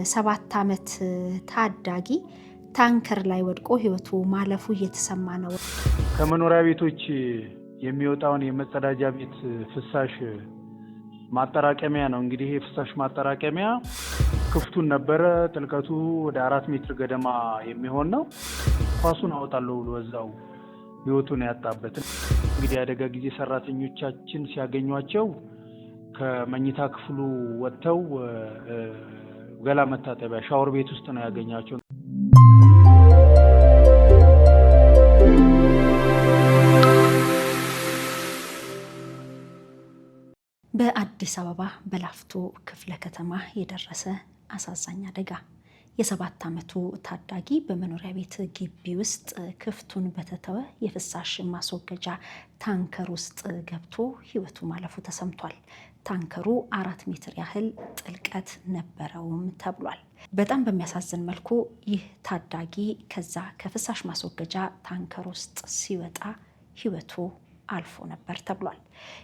የ7 ዓመት ታዳጊ ታንከር ላይ ወድቆ ህይወቱ ማለፉ እየተሰማ ነው። ከመኖሪያ ቤቶች የሚወጣውን የመጸዳጃ ቤት ፍሳሽ ማጠራቀሚያ ነው። እንግዲህ ይሄ ፍሳሽ ማጠራቀሚያ ክፍቱን ነበረ። ጥልቀቱ ወደ 4 ሜትር ገደማ የሚሆን ነው። ኳሱን አወጣለሁ ብሎ እዛው ህይወቱን ያጣበት። እንግዲህ አደጋ ጊዜ ሰራተኞቻችን ሲያገኟቸው ከመኝታ ክፍሉ ወጥተው ገላ መታጠቢያ ሻወር ቤት ውስጥ ነው ያገኛቸው። በአዲስ አበባ በላፍቶ ክፍለ ከተማ የደረሰ አሳዛኝ አደጋ። የ7 ዓመቱ ታዳጊ በመኖሪያ ቤት ግቢ ውስጥ ክፍቱን በተተወ የፍሳሽ ማስወገጃ ታንከር ውስጥ ገብቶ ህይወቱ ማለፉ ተሰምቷል። ታንከሩ 4 ሜትር ያህል ጥልቀት ነበረውም ተብሏል። በጣም በሚያሳዝን መልኩ ይህ ታዳጊ ከዛ ከፍሳሽ ማስወገጃ ታንከር ውስጥ ሲወጣ ህይወቱ አልፎ ነበር ተብሏል።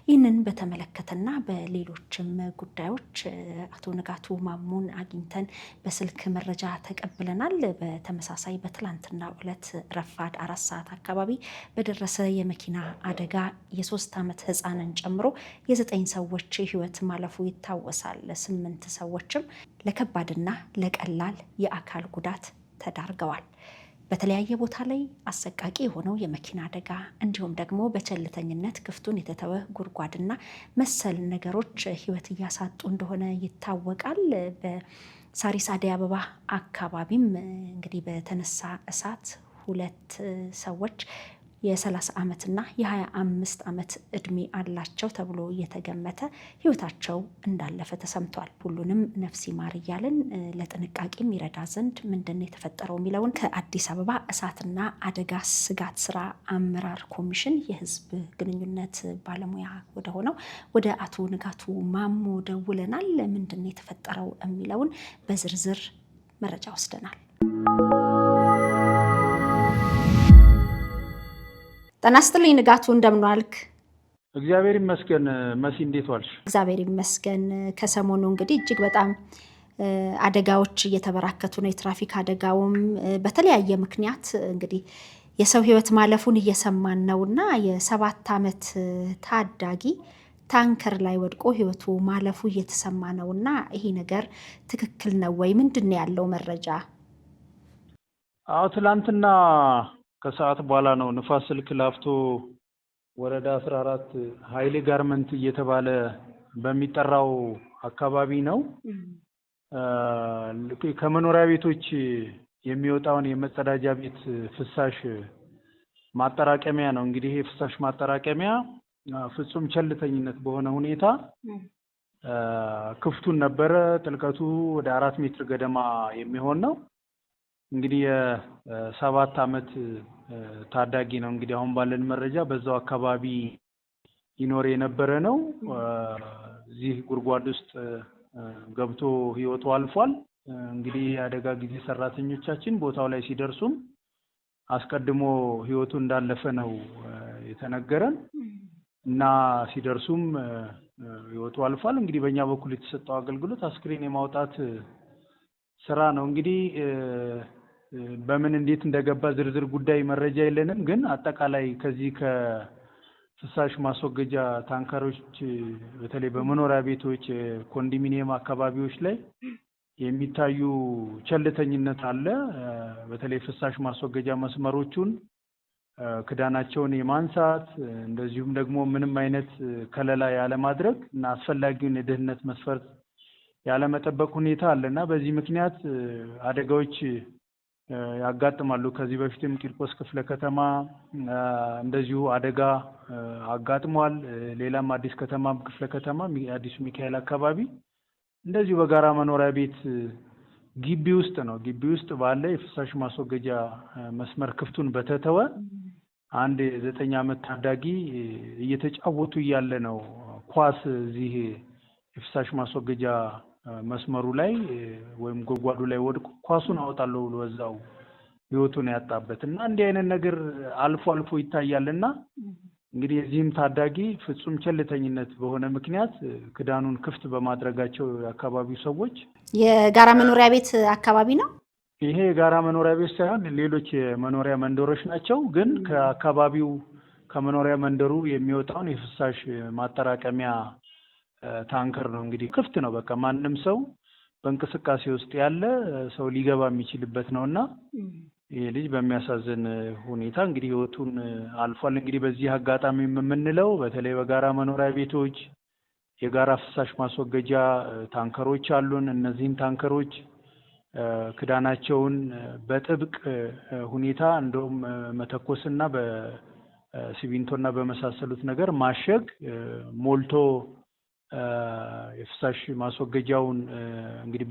ይህንን በተመለከተና በሌሎችም ጉዳዮች አቶ ንጋቱ ማሞን አግኝተን በስልክ መረጃ ተቀብለናል። በተመሳሳይ በትላንትናው ዕለት ረፋድ 4 ሰዓት አካባቢ በደረሰ የመኪና አደጋ የ3 ዓመት ህፃንን ጨምሮ የ9 ሰዎች ህይወት ማለፉ ይታወሳል። 8 ሰዎችም ለከባድና ለቀላል የአካል ጉዳት ተዳርገዋል። በተለያየ ቦታ ላይ አሰቃቂ የሆነው የመኪና አደጋ እንዲሁም ደግሞ በቸልተኝነት ክፍቱን የተተወ ጉድጓድና መሰል ነገሮች ህይወት እያሳጡ እንደሆነ ይታወቃል። በሳሪስ አደይ አበባ አካባቢም እንግዲህ በተነሳ እሳት 2 ሰዎች የ30 ዓመትና የ25 ዓመት እድሜ አላቸው ተብሎ እየተገመተ ህይወታቸው እንዳለፈ ተሰምቷል። ሁሉንም ነፍስ ይማር እያልን ለጥንቃቄ የሚረዳ ዘንድ ምንድነው የተፈጠረው የሚለውን ከአዲስ አበባ እሳትና አደጋ ስጋት ስራ አመራር ኮሚሽን የህዝብ ግንኙነት ባለሙያ ወደሆነው ወደ አቶ ንጋቱ ማሞ ደውለናል። ምንድነው የተፈጠረው የሚለውን በዝርዝር መረጃ ወስደናል። ጤና ይስጥልኝ ንጋቱ፣ እንደምን ዋልክ? እግዚአብሔር ይመስገን። መሲ እንዴት ዋልሽ? እግዚአብሔር ይመስገን። ከሰሞኑ እንግዲህ እጅግ በጣም አደጋዎች እየተበራከቱ ነው። የትራፊክ አደጋውም በተለያየ ምክንያት እንግዲህ የሰው ህይወት ማለፉን እየሰማን ነውና የ7 ዓመት ታዳጊ ታንከር ላይ ወድቆ ህይወቱ ማለፉ እየተሰማ ነውና ይሄ ነገር ትክክል ነው ወይ? ምንድነው ያለው መረጃ? ትላንትና ከሰዓት በኋላ ነው ንፋስ ስልክ ላፍቶ ወረዳ 14 ኃይሌ ጋርመንት እየተባለ በሚጠራው አካባቢ ነው። ከመኖሪያ ቤቶች የሚወጣውን የመጸዳጃ ቤት ፍሳሽ ማጠራቀሚያ ነው። እንግዲህ ይሄ ፍሳሽ ማጠራቀሚያ ፍጹም ቸልተኝነት በሆነ ሁኔታ ክፍቱን ነበረ። ጥልቀቱ ወደ 4 ሜትር ገደማ የሚሆን ነው። እንግዲህ የ7 ዓመት ታዳጊ ነው። እንግዲህ አሁን ባለን መረጃ በዛው አካባቢ ይኖር የነበረ ነው። እዚህ ጉድጓድ ውስጥ ገብቶ ህይወቱ አልፏል። እንግዲህ የአደጋ ጊዜ ሰራተኞቻችን ቦታው ላይ ሲደርሱም አስቀድሞ ህይወቱ እንዳለፈ ነው የተነገረን እና ሲደርሱም ህይወቱ አልፏል። እንግዲህ በእኛ በኩል የተሰጠው አገልግሎት አስክሬን የማውጣት ስራ ነው። እንግዲህ በምን እንዴት እንደገባ ዝርዝር ጉዳይ መረጃ የለንም። ግን አጠቃላይ ከዚህ ከፍሳሽ ማስወገጃ ታንከሮች በተለይ በመኖሪያ ቤቶች ኮንዶሚኒየም አካባቢዎች ላይ የሚታዩ ቸልተኝነት አለ። በተለይ ፍሳሽ ማስወገጃ መስመሮቹን ክዳናቸውን የማንሳት እንደዚሁም ደግሞ ምንም አይነት ከለላ ያለማድረግ እና አስፈላጊውን የደህንነት መስፈርት ያለመጠበቅ ሁኔታ አለና በዚህ ምክንያት አደጋዎች ያጋጥማሉ። ከዚህ በፊትም ቂርቆስ ክፍለ ከተማ እንደዚሁ አደጋ አጋጥሟል። ሌላም አዲስ ከተማ ክፍለ ከተማ አዲሱ ሚካኤል አካባቢ እንደዚሁ በጋራ መኖሪያ ቤት ግቢ ውስጥ ነው። ግቢ ውስጥ ባለ የፍሳሽ ማስወገጃ መስመር ክፍቱን በተተወ አንድ የ9 ዓመት ታዳጊ እየተጫወቱ እያለ ነው ኳስ እዚህ የፍሳሽ ማስወገጃ መስመሩ ላይ ወይም ጉድጓዱ ላይ ወድቆ ኳሱን አወጣለሁ ብሎ እዛው ህይወቱን ያጣበት እና እንዲህ አይነት ነገር አልፎ አልፎ ይታያልና እንግዲህ የዚህም ታዳጊ ፍጹም ቸልተኝነት በሆነ ምክንያት ክዳኑን ክፍት በማድረጋቸው የአካባቢው ሰዎች የጋራ መኖሪያ ቤት አካባቢ ነው። ይሄ የጋራ መኖሪያ ቤት ሳይሆን ሌሎች የመኖሪያ መንደሮች ናቸው። ግን ከአካባቢው ከመኖሪያ መንደሩ የሚወጣውን የፍሳሽ ማጠራቀሚያ ታንከር ነው እንግዲህ ክፍት ነው። በቃ ማንም ሰው በእንቅስቃሴ ውስጥ ያለ ሰው ሊገባ የሚችልበት ነውና ይሄ ልጅ በሚያሳዝን ሁኔታ እንግዲህ ህይወቱን አልፏል። እንግዲህ በዚህ አጋጣሚ የምንለው በተለይ በጋራ መኖሪያ ቤቶች የጋራ ፍሳሽ ማስወገጃ ታንከሮች አሉን። እነዚህን ታንከሮች ክዳናቸውን በጥብቅ ሁኔታ እንደውም መተኮስና በሲሚንቶና በመሳሰሉት ነገር ማሸግ ሞልቶ የፍሳሽ ማስወገጃውን እንግዲህ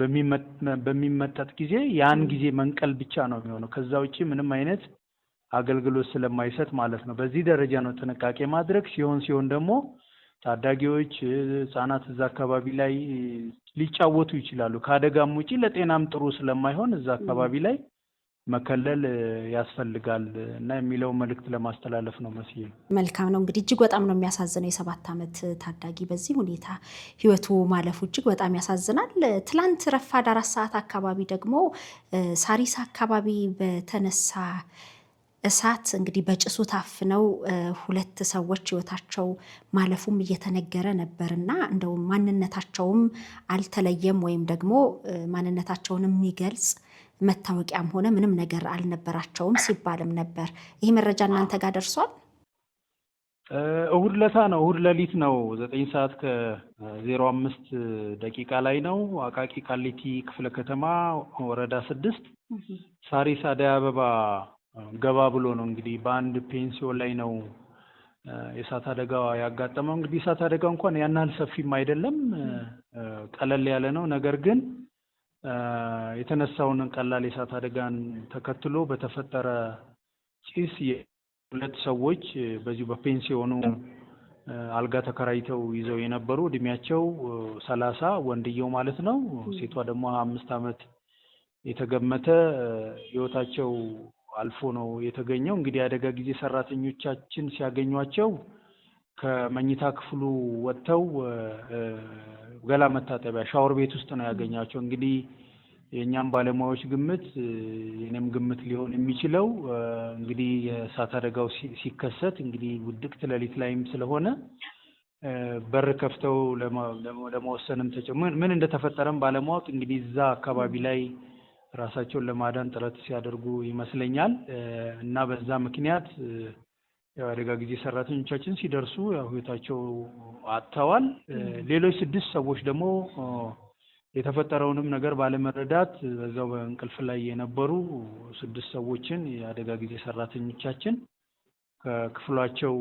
በሚመጠጥ ጊዜ ያን ጊዜ መንቀል ብቻ ነው የሚሆነው። ከዛ ውጪ ምንም አይነት አገልግሎት ስለማይሰጥ ማለት ነው። በዚህ ደረጃ ነው ጥንቃቄ ማድረግ። ሲሆን ደግሞ ታዳጊዎች፣ ህጻናት እዛ አካባቢ ላይ ሊጫወቱ ይችላሉ። ከአደጋም ውጪ ለጤናም ጥሩ ስለማይሆን እዛ አካባቢ ላይ መከለል ያስፈልጋል እና የሚለው መልእክት ለማስተላለፍ ነው። መስዬ መልካም ነው። እንግዲህ እጅግ በጣም ነው የሚያሳዝነው የ7 ዓመት ታዳጊ በዚህ ሁኔታ ህይወቱ ማለፉ እጅግ በጣም ያሳዝናል። ትላንት ረፋድ 4 ሰዓት አካባቢ ደግሞ ሳሪስ አካባቢ በተነሳ እሳት እንግዲህ በጭሱ ታፍነው 2 ሰዎች ህይወታቸው ማለፉም እየተነገረ ነበርና እንደው ማንነታቸውም አልተለየም ወይም ደግሞ ማንነታቸውን የሚገልጽ መታወቂያም ሆነ ምንም ነገር አልነበራቸውም ሲባልም ነበር። ይሄ መረጃ እናንተ ጋር ደርሷል? እሁድ ለታ ነው፣ እሁድ ሌሊት ነው 9 ሰዓት ከ05 ደቂቃ ላይ ነው። አቃቂ ቃሊቲ ክፍለ ከተማ ወረዳ 6 ሳሪስ አደይ አበባ ገባ ብሎ ነው እንግዲህ በአንድ ፔንሲዮን ላይ ነው የእሳት አደጋ ያጋጠመው። እንግዲህ እሳት አደጋ እንኳን ያን ያህል ሰፊም አይደለም፣ ቀለል ያለ ነው። ነገር ግን የተነሳውን ቀላል የእሳት አደጋን ተከትሎ በተፈጠረ ጭስ 2 ሰዎች በዚሁ በፔንሲዮኑ አልጋ ተከራይተው ይዘው የነበሩ እድሜያቸው 30 ወንድየው ማለት ነው፣ ሴቷ ደግሞ 5 ዓመት የተገመተ ህይወታቸው አልፎ ነው የተገኘው። እንግዲህ አደጋ ጊዜ ሰራተኞቻችን ሲያገኟቸው ከመኝታ ክፍሉ ወጥተው ገላ መታጠቢያ ሻወር ቤት ውስጥ ነው ያገኛቸው። እንግዲህ የኛም ባለሙያዎች ግምት የኔም ግምት ሊሆን የሚችለው እንግዲህ የእሳት አደጋው ሲከሰት እንግዲህ ውድቅት ሌሊት ላይም ስለሆነ በር ከፍተው ለመወሰንም ምን እንደተፈጠረም ባለማወቅ እንግዲህ እዛ አካባቢ ላይ ራሳቸውን ለማዳን ጥረት ሲያደርጉ ይመስለኛል እና በዛ ምክንያት የአደጋ ጊዜ ሰራተኞቻችን ሲደርሱ ያው ህይወታቸው አጥተዋል። ሌሎች 6 ሰዎች ደግሞ የተፈጠረውንም ነገር ባለመረዳት በዛው በእንቅልፍ ላይ የነበሩ 6 ሰዎችን የአደጋ ጊዜ ሰራተኞቻችን ከክፍሏቸው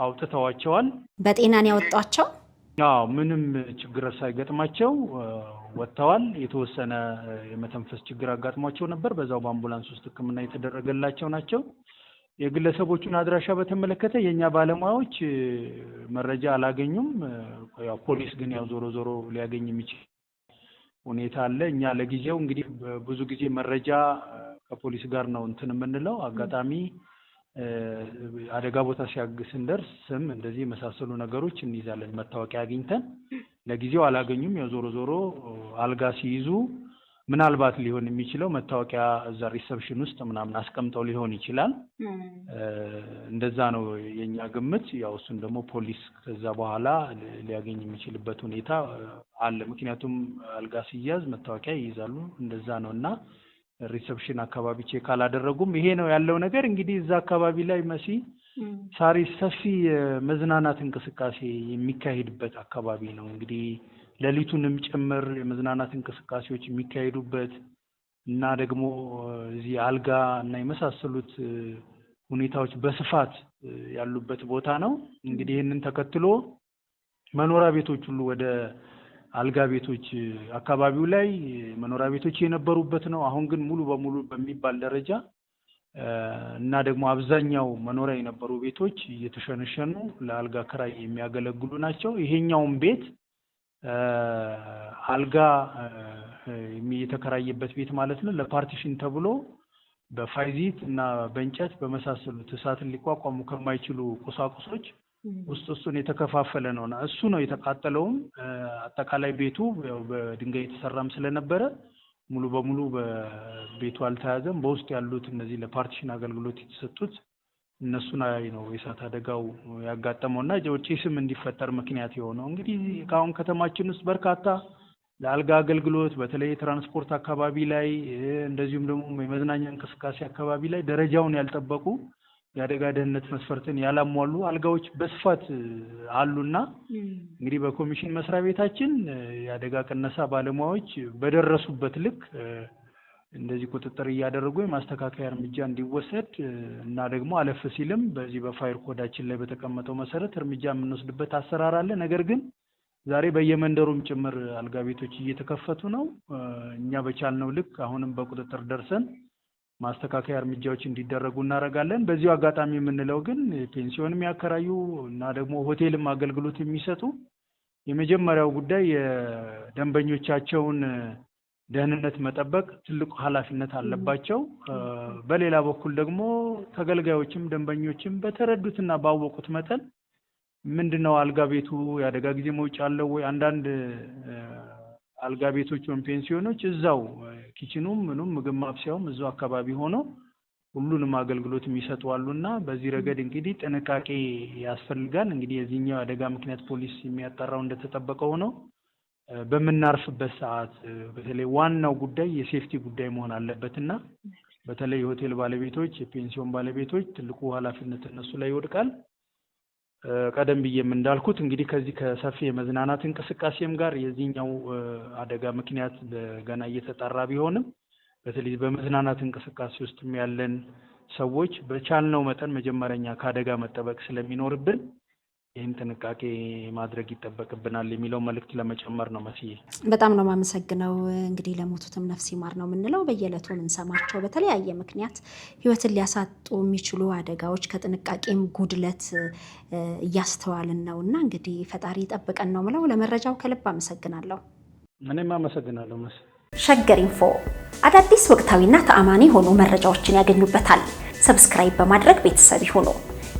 አውጥተዋቸዋል። በጤና ነው ያወጣቸው? ያው ምንም ችግር ሳይገጥማቸው ወጥተዋል። የተወሰነ የመተንፈስ ችግር አጋጥሟቸው ነበር። በዛው በአምቡላንስ ውስጥ ሕክምና የተደረገላቸው ናቸው። የግለሰቦቹን አድራሻ በተመለከተ የኛ ባለሙያዎች መረጃ አላገኙም። ያው ፖሊስ ግን ያው ዞሮ ሊያገኝ የሚችል ሁኔታ አለ። እኛ ለጊዜው እንግዲህ ብዙ ጊዜ መረጃ ከፖሊስ ጋር ነው እንትን የምንለው። አጋጣሚ አደጋ ቦታ ስንደርስ ስም እንደዚህ የመሳሰሉ ነገሮች እንይዛለን። መታወቂያ አግኝተን ለጊዜው አላገኙም። ያው ዞሮ አልጋ ሲይዙ ምናልባት ሊሆን የሚችለው መታወቂያ እዛ ሪሰፕሽን ውስጥ ምናምን አስቀምጠው ሊሆን ይችላል። እንደዛ ነው የኛ ግምት። ያው እሱን ደግሞ ፖሊስ ከዛ በኋላ ሊያገኝ የሚችልበት ሁኔታ አለ። ምክንያቱም አልጋ ሲያዝ መታወቂያ ይይዛሉ። እንደዛ ነውና ሪሰፕሽን አካባቢ ቼክ አላደረጉም። ይሄ ነው ያለው ነገር። እንግዲህ እዛ አካባቢ ላይ ሳሪስ ሰፊ መዝናናት እንቅስቃሴ የሚካሄድበት አካባቢ ነው። እንግዲህ ሌሊቱንም ጭምር የመዝናናት እንቅስቃሴዎች የሚካሄዱበት እና ደግሞ እዚህ አልጋ እና የመሳሰሉት ሁኔታዎች በስፋት ያሉበት ቦታ ነው። እንግዲህ ይህንን ተከትሎ መኖሪያ ቤቶች ሁሉ ወደ አልጋ ቤቶች አካባቢው ላይ መኖሪያ ቤቶች የነበሩበት ነው። አሁን ግን ሙሉ በሙሉ በሚባል ደረጃ እና ደግሞ አብዛኛው መኖሪያ የነበሩ ቤቶች እየተሸነሸኑ ለአልጋ ክራይ የሚያገለግሉ ናቸው። ይሄኛውም ቤት አልጋ የተከራየበት ቤት ማለት ነው ለፓርቲሽን ተብሎ በፋይዚት እና በእንጨት በመሳሰሉት እሳትን ሊቋቋሙ ከማይችሉ ቁሳቁሶች ውስጡን የተከፋፈለ ነውና እሱ ነው የተቃጠለውም። አጠቃላይ ቤቱ በድንጋይ የተሰራም ስለነበረ ሙሉ በሙሉ በቤቱ አልተያዘም። በውስጥ ያሉት እነዚህ ለፓርቲሽን አገልግሎት የተሰጡት እነሱን ነው የእሳት አደጋው ያጋጠመውና ጭስም እንዲፈጠር ምክንያት የሆነው። እንግዲህ አሁን ከተማችን ውስጥ በርካታ ለአልጋ አገልግሎት በተለይ ትራንስፖርት አካባቢ ላይ እንደዚሁም ደግሞ የመዝናኛ እንቅስቃሴ አካባቢ ላይ ደረጃውን ያልጠበቁ የአደጋ ደህንነት መስፈርትን ያላሟሉ አልጋዎች በስፋት አሉና እንግዲህ በኮሚሽን መስሪያ ቤታችን የአደጋ ቅነሳ ባለሙያዎች በደረሱበት ልክ እንደዚህ ቁጥጥር እያደረጉ የማስተካከያ እርምጃ እንዲወሰድ እና ደግሞ አለፍ ሲልም በዚህ በፋየር ኮዳችን ላይ በተቀመጠው መሰረት እርምጃ የምንወስድበት አሰራር አለ። ነገር ግን ዛሬ በየመንደሩም ጭምር አልጋ ቤቶች እየተከፈቱ ነው። እኛ በቻልነው ልክ አሁንም በቁጥጥር ደርሰን ማስተካከያ እርምጃዎች እንዲደረጉ እናደርጋለን። በዚሁ አጋጣሚ የምንለው ግን ፔንሲዮን የሚያከራዩ እና ደግሞ ሆቴልም አገልግሎት የሚሰጡ የመጀመሪያው ጉዳይ የደንበኞቻቸውን ደህንነት መጠበቅ ትልቁ ኃላፊነት አለባቸው። በሌላ በኩል ደግሞ ተገልጋዮችም ደንበኞችም በተረዱትና ባወቁት መጠን ምንድነው አልጋ ቤቱ የአደጋ ጊዜ መውጫ አለው ወይ? አንዳንድ አልጋ ቤቶች ወይም ፔንሲዮኖች እዛው ኪችኑም ምኑም ምግብ ማብሰያውም እዛው አካባቢ ሆኖ ሁሉንም አገልግሎት የሚሰጡ አሉና በዚህ ረገድ እንግዲህ ጥንቃቄ ያስፈልጋል። እንግዲህ የዚህኛው አደጋ ምክንያት ፖሊስ የሚያጣራው እንደተጠበቀው ነው። በመናርፍበት ሰዓት በተለይ ዋናው ጉዳይ የሴፍቲ ጉዳይ መሆን አለበትና በተለይ የሆቴል ባለቤቶች የፔንሲዮን ባለቤቶች ትልቁ ኃላፊነት እነሱ ላይ ይወድቃል። ቀደም ብዬም እንዳልኩት እንግዲህ ከዚህ ከሰፊ የመዝናናት እንቅስቃሴም ጋር የዚህኛው አደጋ ምክንያት ገና እየተጣራ ቢሆንም በተለይ በመዝናናት እንቅስቃሴ ውስጥ ያለን ሰዎች በቻልነው መጠን መጀመሪያኛ ከአደጋ መጠበቅ ስለሚኖርብን ይህን ጥንቃቄ ማድረግ ይጠበቅብናል የሚለው መልእክት ለመጨመር ነው። መስዬ በጣም ነው የማመሰግነው። እንግዲህ ለሞቱትም ነፍስ ይማር ነው የምንለው። በየዕለቱ የምንሰማቸው በተለያየ ምክንያት ሕይወትን ሊያሳጡ የሚችሉ አደጋዎች ከጥንቃቄም ጉድለት እያስተዋልን ነው እና እንግዲህ ፈጣሪ ይጠብቀን ነው የምለው። ለመረጃው ከልብ አመሰግናለሁ። እኔም አመሰግናለሁ። ሸገር ኢንፎ አዳዲስ ወቅታዊና ተአማኒ የሆኑ መረጃዎችን ያገኙበታል። ሰብስክራይብ በማድረግ ቤተሰብ ይሁኑ።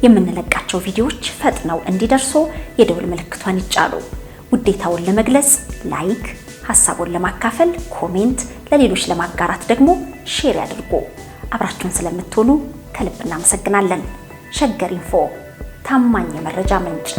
የምንለቃቸው ቪዲዮዎች ፈጥነው እንዲደርሱ የደውል ምልክቷን ይጫኑ። ውዴታውን ለመግለጽ ላይክ፣ ሐሳቡን ለማካፈል ኮሜንት፣ ለሌሎች ለማጋራት ደግሞ ሼር ያድርጉ። አብራችሁን ስለምትሆኑ ከልብ እናመሰግናለን። ሸገር ኢንፎ ታማኝ የመረጃ ምንጭ